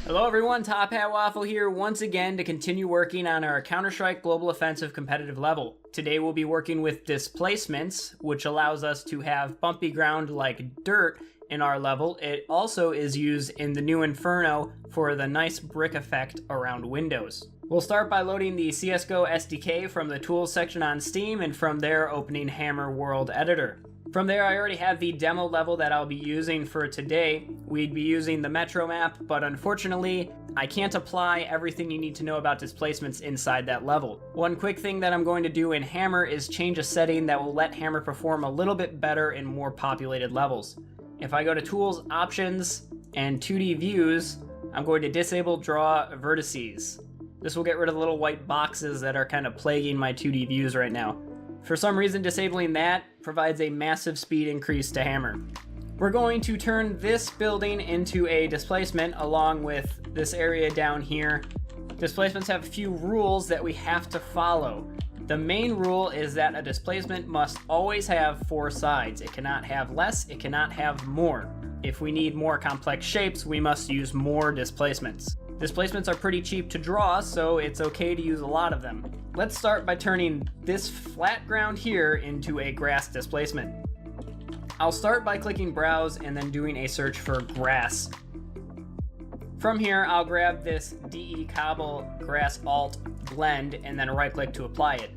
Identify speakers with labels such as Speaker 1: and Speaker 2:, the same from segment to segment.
Speaker 1: Hello everyone, Top Hat Waffle here once again to continue working on our Counter-Strike Global Offensive competitive level. Today we'll be working with Displacements, which allows us to have bumpy ground like dirt in our level. It also is used in the new Inferno for the nice brick effect around windows. We'll start by loading the CSGO SDK from the Tools section on Steam, and from there opening Hammer World Editor. From there, I already have the demo level that I'll be using for today. We'd be using the Metro map, but unfortunately, I can't apply everything you need to know about displacements inside that level. One quick thing that I'm going to do in Hammer is change a setting that will let Hammer perform a little bit better in more populated levels. If I go to Tools, Options, and 2D Views, I'm going to disable Draw Vertices. This will get rid of the little white boxes that are kind of plaguing my 2D views right now. For some reason, disabling that provides a massive speed increase to Hammer. We're going to turn this building into a displacement along with this area down here. Displacements have a few rules that we have to follow. The main rule is that a displacement must always have 4 sides. It cannot have less, it cannot have more. If we need more complex shapes, we must use more displacements. Displacements are pretty cheap to draw, so it's okay to use a lot of them. Let's start by turning this flat ground here into a grass displacement. I'll start by clicking Browse and then doing a search for grass. From here, I'll grab this DE Cobble Grass Alt Blend and then right-click to apply it.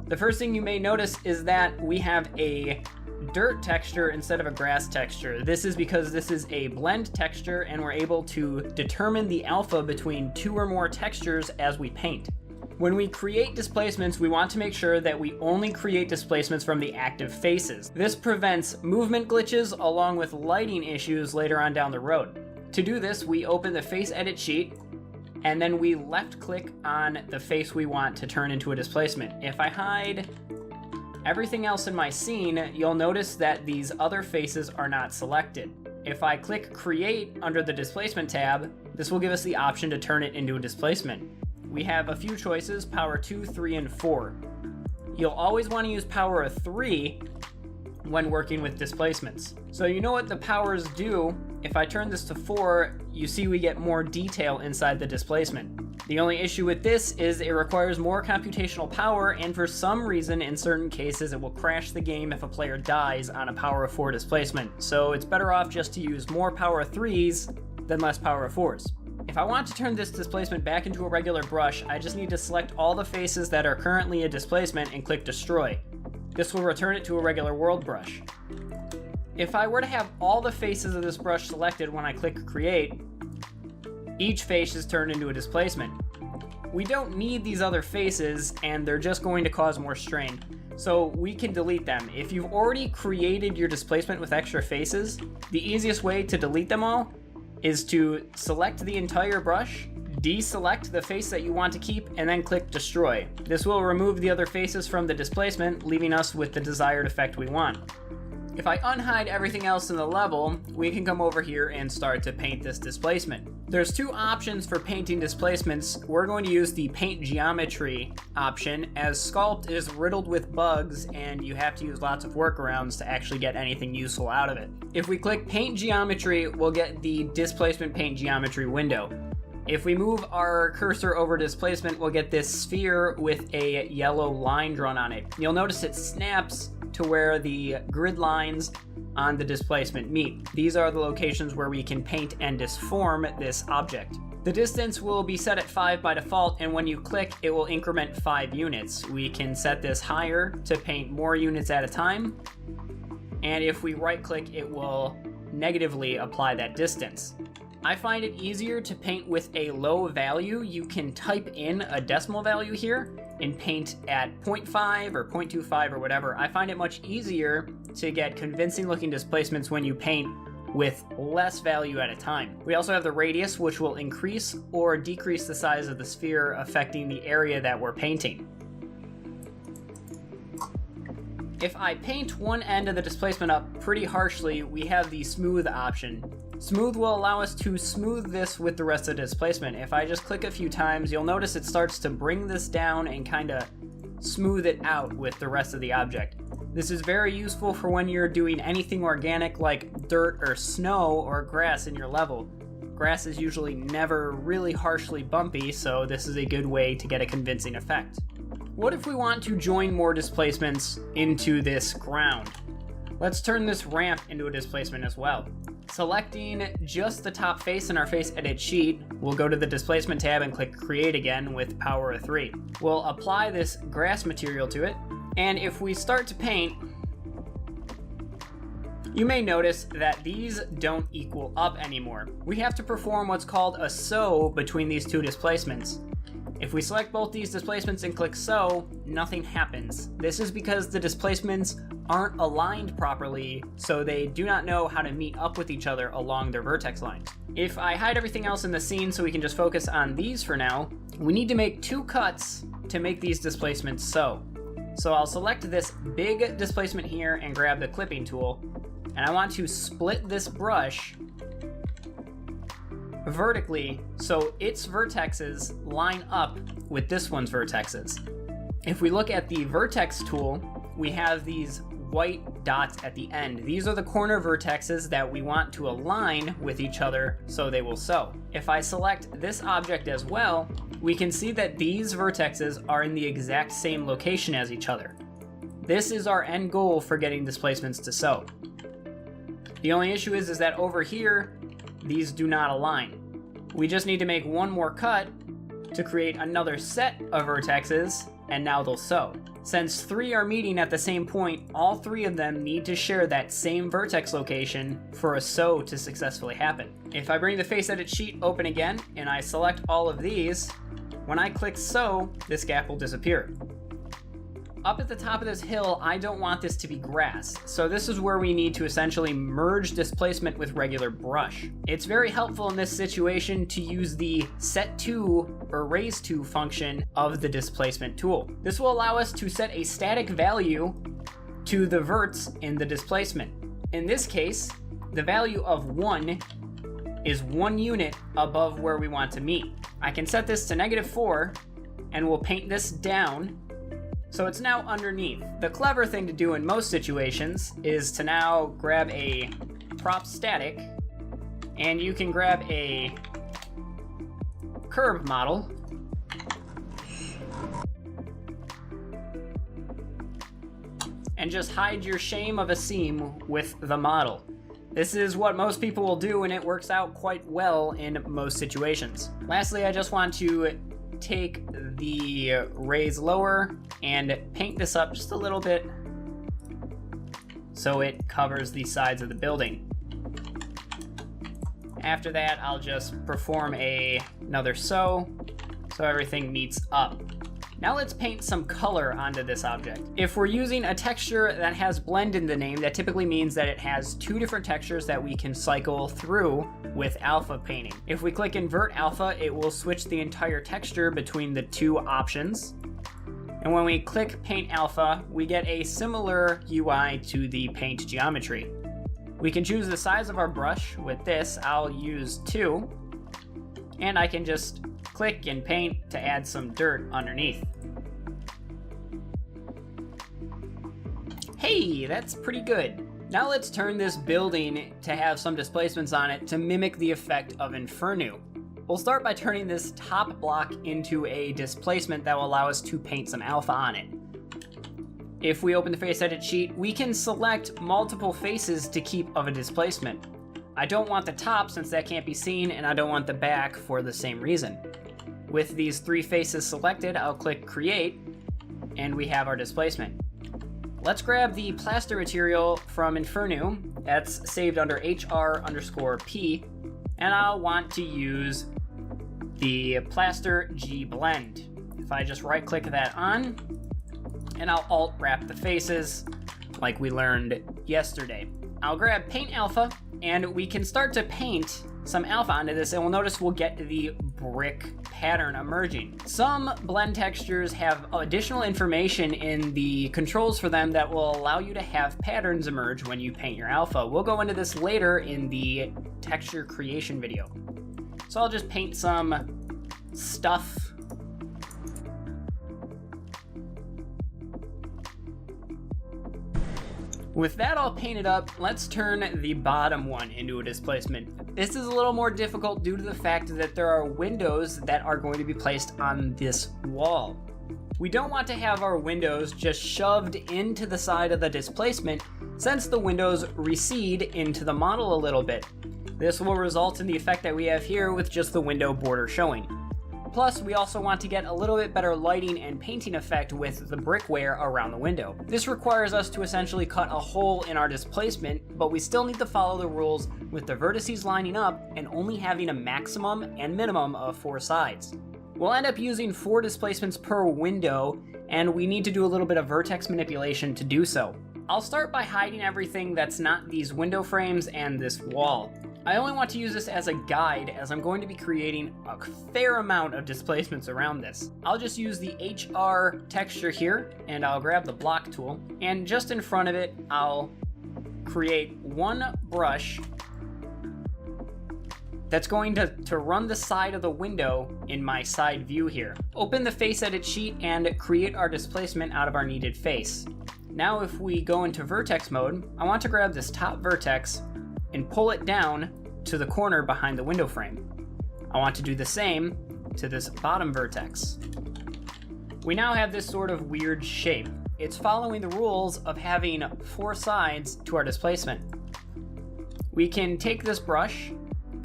Speaker 1: The first thing you may notice is that we have a dirt texture instead of a grass texture. This is because this is a blend texture and we're able to determine the alpha between 2 or more textures as we paint. When we create displacements, we want to make sure that we only create displacements from the active faces. This prevents movement glitches along with lighting issues later on down the road. To do this, we open the face edit sheet and then we left click on the face we want to turn into a displacement. If I hide everything else in my scene, you'll notice that these other faces are not selected. If I click Create under the Displacement tab, this will give us the option to turn it into a displacement. We have a few choices, Power 2, 3, and 4. You'll always want to use Power of 3 when working with displacements. So you know what the powers do. If I turn this to 4, you see we get more detail inside the displacement. The only issue with this is it requires more computational power, and for some reason, in certain cases, it will crash the game if a player dies on a Power of 4 displacement. So it's better off just to use more Power of 3s than less Power of 4s. If I want to turn this displacement back into a regular brush, I just need to select all the faces that are currently a displacement and click Destroy. This will return it to a regular world brush. If I were to have all the faces of this brush selected when I click Create, each face is turned into a displacement. We don't need these other faces, and they're just going to cause more strain, so we can delete them. If you've already created your displacement with extra faces, the easiest way to delete them all is to select the entire brush, deselect the face that you want to keep, and then click Destroy. This will remove the other faces from the displacement, leaving us with the desired effect we want. If I unhide everything else in the level, we can come over here and start to paint this displacement. There's 2 options for painting displacements. We're going to use the Paint Geometry option, as Sculpt is riddled with bugs and you have to use lots of workarounds to actually get anything useful out of it. If we click Paint Geometry, we'll get the Displacement Paint Geometry window. If we move our cursor over displacement, we'll get this sphere with a yellow line drawn on it. You'll notice it snaps to where the grid lines on the displacement meet. These are the locations where we can paint and disform this object. The distance will be set at 5 by default, and when you click, it will increment 5 units. We can set this higher to paint more units at a time, and if we right click, it will negatively apply that distance. I find it easier to paint with a low value. You can type in a decimal value here and paint at 0.5 or 0.25 or whatever. I find it much easier to get convincing looking displacements when you paint with less value at a time. We also have the radius, which will increase or decrease the size of the sphere, affecting the area that we're painting. If I paint one end of the displacement up pretty harshly, we have the smooth option. Smooth will allow us to smooth this with the rest of the displacement. If I just click a few times, you'll notice it starts to bring this down and kind of smooth it out with the rest of the object. This is very useful for when you're doing anything organic like dirt or snow or grass in your level. Grass is usually never really harshly bumpy, so this is a good way to get a convincing effect. What if we want to join more displacements into this ground? Let's turn this ramp into a displacement as well. Selecting just the top face in our face edit sheet, we'll go to the displacement tab and click create again with power of 3. We'll apply this grass material to it, and if we start to paint, you may notice that these don't equal up anymore. We have to perform what's called a sew between these two displacements. If we select both these displacements and click sew, nothing happens. This is because the displacements aren't aligned properly, so they do not know how to meet up with each other along their vertex lines. If I hide everything else in the scene so we can just focus on these for now, we need to make 2 cuts to make these displacements sew. So I'll select this big displacement here and grab the clipping tool, and I want to split this brush vertically so its vertexes line up with this one's vertexes. If we look at the vertex tool, we have these white dots at the end. These are the corner vertexes that we want to align with each other so they will sew. If I select this object as well, we can see that these vertexes are in the exact same location as each other. This is our end goal for getting displacements to sew. The only issue is that over here, these do not align. We just need to make one more cut to create another set of vertexes, and now they'll sew. Since 3 are meeting at the same point, all 3 of them need to share that same vertex location for a sew to successfully happen. If I bring the face edit sheet open again, and I select all of these, when I click sew, this gap will disappear. Up at the top of this hill, I don't want this to be grass, so this is where we need to essentially merge displacement with regular brush. It's very helpful in this situation to use the set to or raise to function of the displacement tool. This will allow us to set a static value to the verts in the displacement. In this case, the value of 1 is 1 unit above where we want to meet. I can set this to -4, and we'll paint this down so it's now underneath. The clever thing to do in most situations is to now grab a prop static, and you can grab a curb model, and just hide your shame of a seam with the model. This is what most people will do, and it works out quite well in most situations. Lastly, I just want to take the raise lower and paint this up just a little bit so it covers the sides of the building. After that, I'll just perform another sew so everything meets up. Now let's paint some color onto this object. If we're using a texture that has blend in the name, that typically means that it has 2 different textures that we can cycle through with alpha painting. If we click invert alpha, it will switch the entire texture between the 2 options. And when we click paint alpha, we get a similar UI to the paint geometry. We can choose the size of our brush. With this, I'll use 2, and I can just click and paint to add some dirt underneath. Hey, that's pretty good. Now let's turn this building to have some displacements on it to mimic the effect of Inferno. We'll start by turning this top block into a displacement that will allow us to paint some alpha on it. If we open the face edit sheet, we can select multiple faces to keep of a displacement. I don't want the top since that can't be seen, and I don't want the back for the same reason. With these 3 faces selected, I'll click create, and we have our displacement. Let's grab the plaster material from Inferno, that's saved under HR_P, and I'll want to use the plaster G blend. If I just right click that on, and I'll alt wrap the faces like we learned yesterday. I'll grab paint alpha, and we can start to paint some alpha onto this, and we'll notice we'll get the brick pattern emerging. Some blend textures have additional information in the controls for them that will allow you to have patterns emerge when you paint your alpha. We'll go into this later in the texture creation video. So I'll just paint some stuff. With that all painted up, let's turn the bottom one into a displacement. This is a little more difficult due to the fact that there are windows that are going to be placed on this wall. We don't want to have our windows just shoved into the side of the displacement, since the windows recede into the model a little bit. This will result in the effect that we have here with just the window border showing. Plus, we also want to get a little bit better lighting and painting effect with the brickware around the window. This requires us to essentially cut a hole in our displacement, but we still need to follow the rules with the vertices lining up and only having a maximum and minimum of 4 sides. We'll end up using 4 displacements per window, and we need to do a little bit of vertex manipulation to do so. I'll start by hiding everything that's not these window frames and this wall. I only want to use this as a guide, as I'm going to be creating a fair amount of displacements around this. I'll just use the HR texture here, and I'll grab the block tool, and just in front of it, I'll create one brush that's going to run the side of the window in my side view here. Open the face edit sheet and create our displacement out of our needed face. Now if we go into vertex mode, I want to grab this top vertex and pull it down to the corner behind the window frame. I want to do the same to this bottom vertex. We now have this sort of weird shape. It's following the rules of having 4 sides to our displacement. We can take this brush,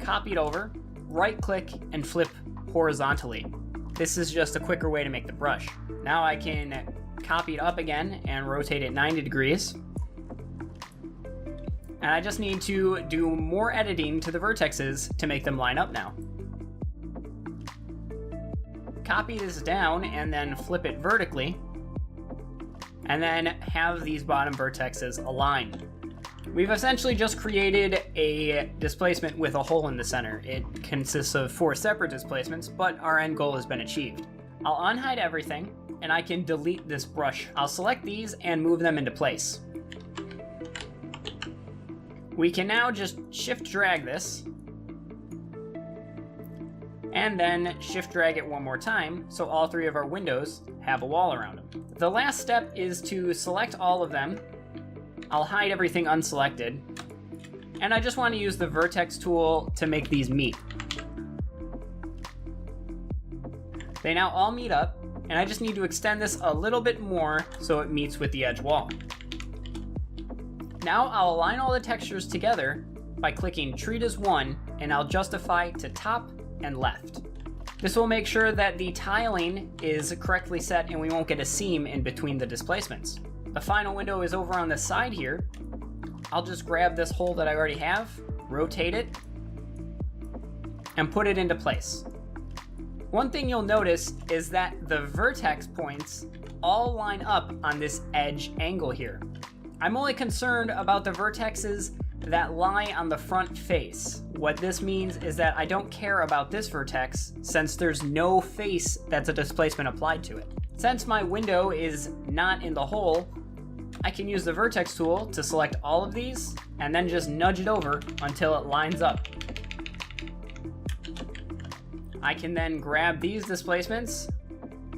Speaker 1: copy it over, right click, and flip horizontally. This is just a quicker way to make the brush. Now I can copy it up again and rotate it 90 degrees. And I just need to do more editing to the vertexes to make them line up now. Copy this down and then flip it vertically, and then have these bottom vertexes aligned. We've essentially just created a displacement with a hole in the center. It consists of 4 separate displacements, but our end goal has been achieved. I'll unhide everything, and I can delete this brush. I'll select these and move them into place. We can now just shift drag this, and then shift drag it one more time so all 3 of our windows have a wall around them. The last step is to select all of them. I'll hide everything unselected, and I just want to use the vertex tool to make these meet. They now all meet up, and I just need to extend this a little bit more so it meets with the edge wall. Now I'll align all the textures together by clicking Treat as One, and I'll justify to top and left. This will make sure that the tiling is correctly set and we won't get a seam in between the displacements. The final window is over on the side here. I'll just grab this hole that I already have, rotate it, and put it into place. One thing you'll notice is that the vertex points all line up on this edge angle here. I'm only concerned about the vertexes that lie on the front face. What this means is that I don't care about this vertex since there's no face that's a displacement applied to it. Since my window is not in the hole, I can use the vertex tool to select all of these and then just nudge it over until it lines up. I can then grab these displacements,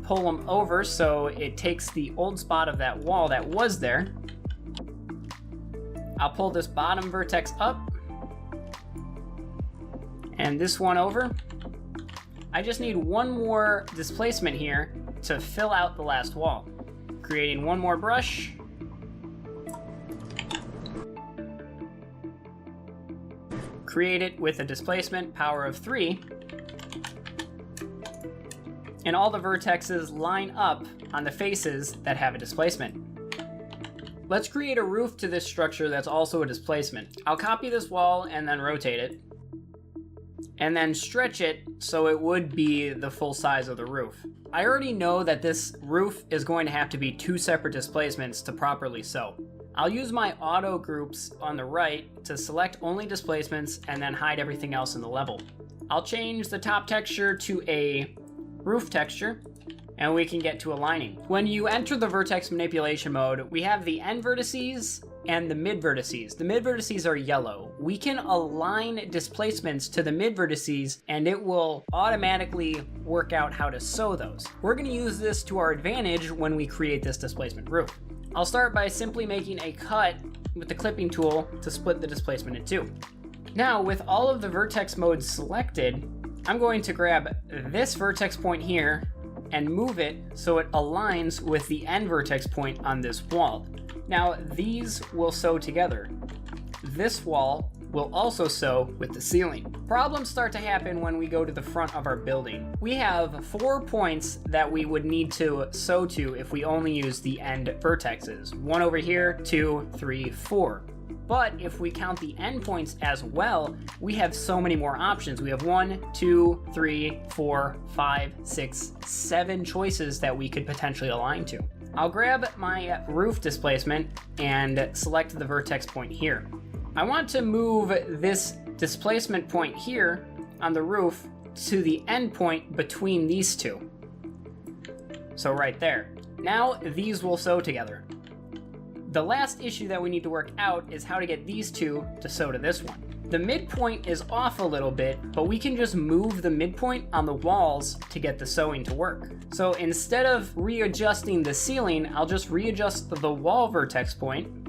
Speaker 1: pull them over so it takes the old spot of that wall that was there. I'll pull this bottom vertex up and this one over. I just need one more displacement here to fill out the last wall. Creating one more brush. Create it with a displacement power of 3. And all the vertexes line up on the faces that have a displacement. Let's create a roof to this structure that's also a displacement. I'll copy this wall and then rotate it, and then stretch it so it would be the full size of the roof. I already know that this roof is going to have to be 2 separate displacements to properly sew. I'll use my auto groups on the right to select only displacements and then hide everything else in the level. I'll change the top texture to a roof texture, and we can get to aligning. When you enter the vertex manipulation mode, we have the end vertices and the mid vertices. The mid vertices are yellow. We can align displacements to the mid vertices and it will automatically work out how to sew those. We're gonna use this to our advantage when we create this displacement roof. I'll start by simply making a cut with the clipping tool to split the displacement in two. Now, with all of the vertex modes selected, I'm going to grab this vertex point here and move it so it aligns with the end vertex point on this wall. Now, these will sew together. This wall will also sew with the ceiling. Problems start to happen when we go to the front of our building. We have 4 points that we would need to sew to if we only use the end vertexes. 1 over here, 2, 3, 4. But if we count the endpoints as well, we have so many more options. We have 1, 2, 3, 4, 5, 6, 7 choices that we could potentially align to. I'll grab my roof displacement and select the vertex point here. I want to move this displacement point here on the roof to the end point between these two. So right there. Now these will sew together. The last issue that we need to work out is how to get these two to sew to this one. The midpoint is off a little bit, but we can just move the midpoint on the walls to get the sewing to work. So instead of readjusting the ceiling, I'll just readjust the wall vertex point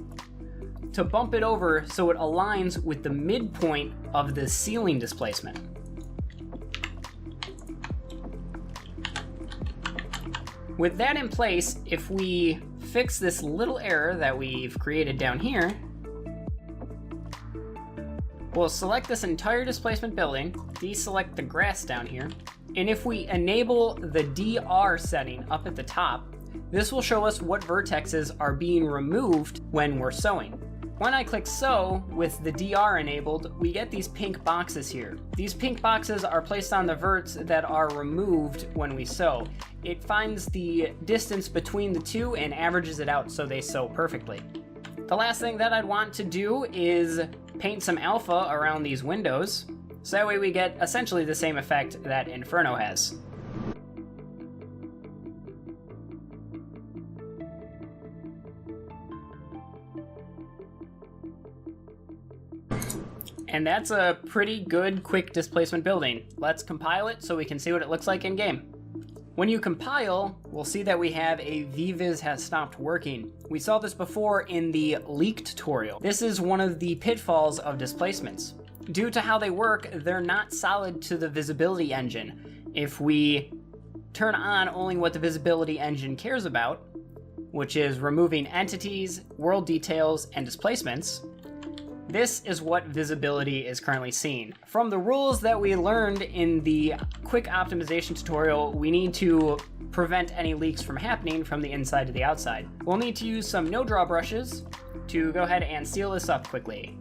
Speaker 1: to bump it over so it aligns with the midpoint of the ceiling displacement. With that in place, if we fix this little error that we've created down here, we'll select this entire displacement building, deselect the grass down here, and if we enable the DR setting up at the top, this will show us what vertexes are being removed when we're sewing. When I click sew with the DR enabled, we get these pink boxes here. These pink boxes are placed on the verts that are removed when we sew. It finds the distance between the two and averages it out so they sew perfectly. The last thing that I'd want to do is paint some alpha around these windows, so that way we get essentially the same effect that Inferno has. And that's a pretty good quick displacement building. Let's compile it so we can see what it looks like in game. When you compile, we'll see that we have a VViz has stopped working. We saw this before in the leak tutorial. This is one of the pitfalls of displacements. Due to how they work, they're not solid to the visibility engine. If we turn on only what the visibility engine cares about, which is removing entities, world details, and displacements, this is what visibility is currently seeing. From the rules that we learned in the quick optimization tutorial, we need to prevent any leaks from happening from the inside to the outside. We'll need to use some no-draw brushes to go ahead and seal this up quickly.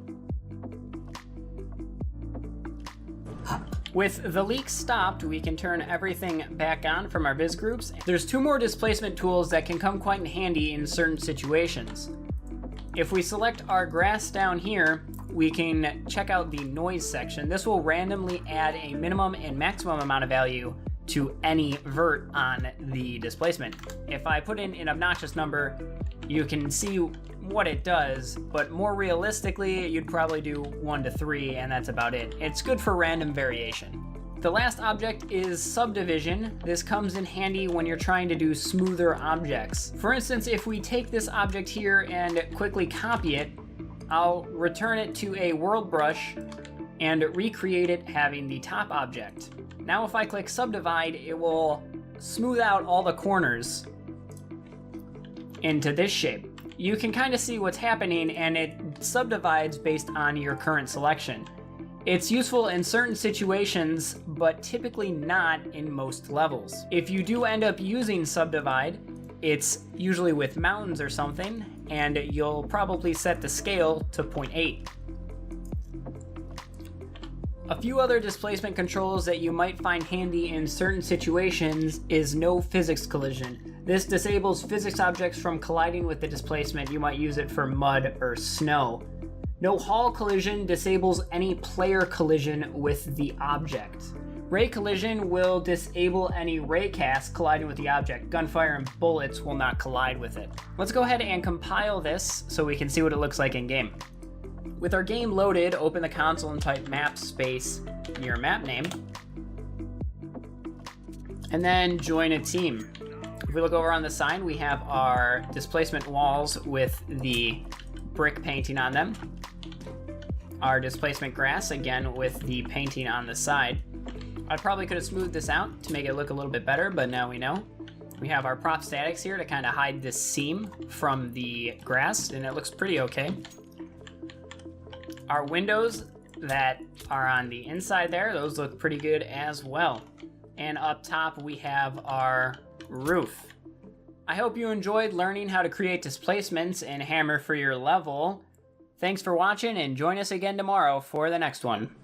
Speaker 1: With the leaks stopped, we can turn everything back on from our viz groups. There's 2 more displacement tools that can come quite in handy in certain situations. If we select our grass down here, we can check out the noise section. This will randomly add a minimum and maximum amount of value to any vert on the displacement. If I put in an obnoxious number, you can see what it does, but more realistically, you'd probably do 1 to 3, and that's about it. It's good for random variation. The last object is subdivision. This comes in handy when you're trying to do smoother objects. For instance, if we take this object here and quickly copy it, I'll return it to a world brush and recreate it having the top object. Now if I click subdivide, it will smooth out all the corners into this shape. You can kind of see what's happening, and it subdivides based on your current selection. It's useful in certain situations, but typically not in most levels. If you do end up using subdivide, it's usually with mountains or something, and you'll probably set the scale to 0.8. A few other displacement controls that you might find handy in certain situations is no physics collision. This disables physics objects from colliding with the displacement. You might use it for mud or snow. No Hall collision disables any player collision with the object. Ray collision will disable any ray cast colliding with the object. Gunfire and bullets will not collide with it. Let's go ahead and compile this so we can see what it looks like in game. With our game loaded, open the console and type map space your map name, and then join a team. If we look over on the side, we have our displacement walls with the brick painting on them. Our displacement grass, again, with the painting on the side. I probably could have smoothed this out to make it look a little bit better, but now we know. We have our prop statics here to kind of hide this seam from the grass, and it looks pretty okay. Our windows that are on the inside there, those look pretty good as well. And up top, we have our roof. I hope you enjoyed learning how to create displacements in Hammer for your level. Thanks for watching, and join us again tomorrow for the next one.